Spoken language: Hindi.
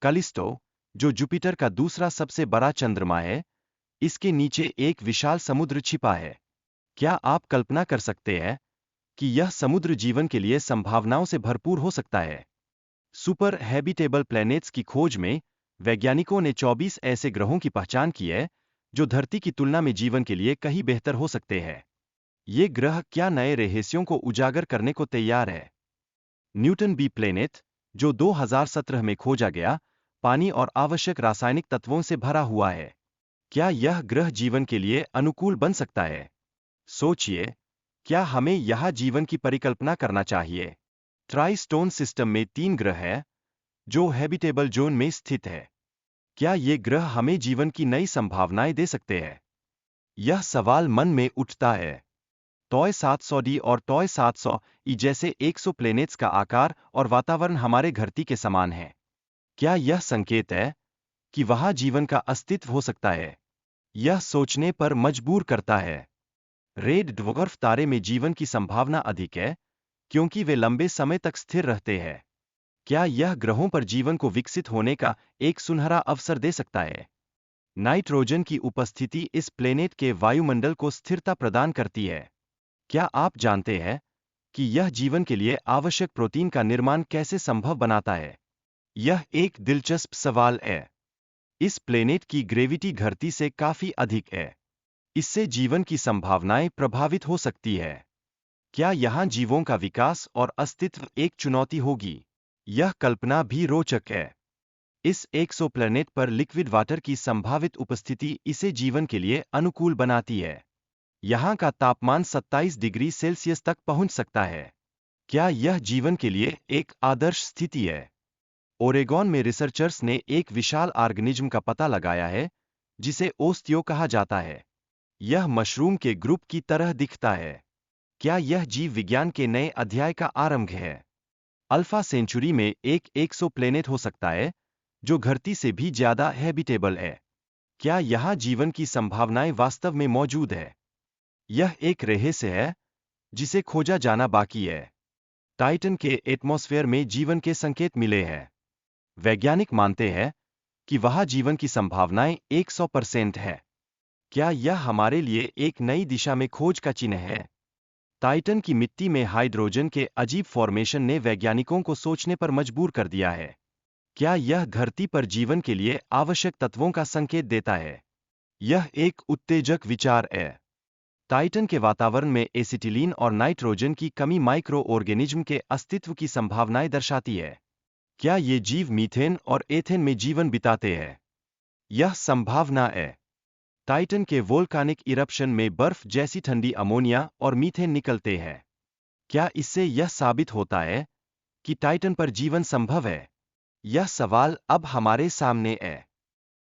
कैलिस्टो, जो जुपिटर का दूसरा सबसे बड़ा चंद्रमा है, इसके नीचे एक विशाल समुद्र छिपा है। क्या आप कल्पना कर सकते हैं कि यह समुद्र जीवन के लिए संभावनाओं से भरपूर हो सकता है? सुपर हैबिटेबल प्लैनेट्स की खोज में वैज्ञानिकों ने 24 ऐसे ग्रहों की पहचान की है जो धरती की तुलना में जीवन के लिए कहीं बेहतर हो सकते हैं। ये ग्रह क्या नए रहस्यों को उजागर करने को तैयार है? न्यूटन बी प्लैनेट, जो 2017 में खोजा गया, पानी और आवश्यक रासायनिक तत्वों से भरा हुआ है। क्या यह ग्रह जीवन के लिए अनुकूल बन सकता है? सोचिए, क्या हमें यहाँ जीवन की परिकल्पना करना चाहिए? ट्राइस्टोन सिस्टम में 3 ग्रह हैं, जो हैबिटेबल जोन में स्थित है। क्या ये ग्रह हमें जीवन की नई संभावनाएं दे सकते हैं? यह सवाल मन में उठता है। टॉय 700D और टॉय 700E जैसे 100 प्लैनेट्स का आकार और वातावरण हमारे धरती के समान है। क्या यह संकेत है कि वहाँ जीवन का अस्तित्व हो सकता है? यह सोचने पर मजबूर करता है। रेड ड्वार्फ तारे में जीवन की संभावना अधिक है, क्योंकि वे लंबे समय तक स्थिर रहते हैं। क्या यह ग्रहों पर जीवन को विकसित होने का एक सुनहरा अवसर दे सकता है? नाइट्रोजन की उपस्थिति इस प्लेनेट के वायुमंडल को स्थिरता प्रदान करती है। क्या आप जानते हैं कि यह जीवन के लिए आवश्यक प्रोटीन का निर्माण कैसे संभव बनाता है? यह एक दिलचस्प सवाल है। इस प्लेनेट की ग्रेविटी धरती से काफी अधिक है। इससे जीवन की संभावनाएं प्रभावित हो सकती है। क्या यहाँ जीवों का विकास और अस्तित्व एक चुनौती होगी? यह कल्पना भी रोचक है। इस एक्सोप्लैनेट पर लिक्विड वाटर की संभावित उपस्थिति इसे जीवन के लिए अनुकूल बनाती है। यहाँ का तापमान 27 डिग्री सेल्सियस तक पहुंच सकता है। क्या यह जीवन के लिए एक आदर्श स्थिति है? ओरेगॉन में रिसर्चर्स ने एक विशाल ऑर्गेनिज्म का पता लगाया है, जिसे ओस्टियो कहा जाता है। यह मशरूम के ग्रुप की तरह दिखता है। क्या यह जीव विज्ञान के नए अध्याय का आरंभ है? अल्फा सेंचुरी में एक एक्सोप्लैनेट हो सकता है, जो धरती से भी ज्यादा हैबिटेबल है। क्या यहाँ जीवन की संभावनाएं वास्तव में मौजूद है? यह एक रहस्य है, जिसे खोजा जाना बाकी है। टाइटन के एटमॉस्फेयर में जीवन के संकेत मिले हैं। वैज्ञानिक मानते हैं कि वहाँ जीवन की संभावनाएं 100% है। क्या यह हमारे लिए एक नई दिशा में खोज का चिन्ह है? टाइटन की मिट्टी में हाइड्रोजन के अजीब फॉर्मेशन ने वैज्ञानिकों को सोचने पर मजबूर कर दिया है। क्या यह धरती पर जीवन के लिए आवश्यक तत्वों का संकेत देता है? यह एक उत्तेजक विचार है। टाइटन के वातावरण में एसिटिलीन और नाइट्रोजन की कमी माइक्रो ऑर्गेनिज्म के अस्तित्व की संभावनाएं दर्शाती है। क्या ये जीव मीथेन और एथेन में जीवन बिताते हैं? यह संभावना है। टाइटन के वोल्कानिक इरप्शन में बर्फ जैसी ठंडी अमोनिया और मीथेन निकलते हैं। क्या इससे यह साबित होता है कि टाइटन पर जीवन संभव है? यह सवाल अब हमारे सामने है।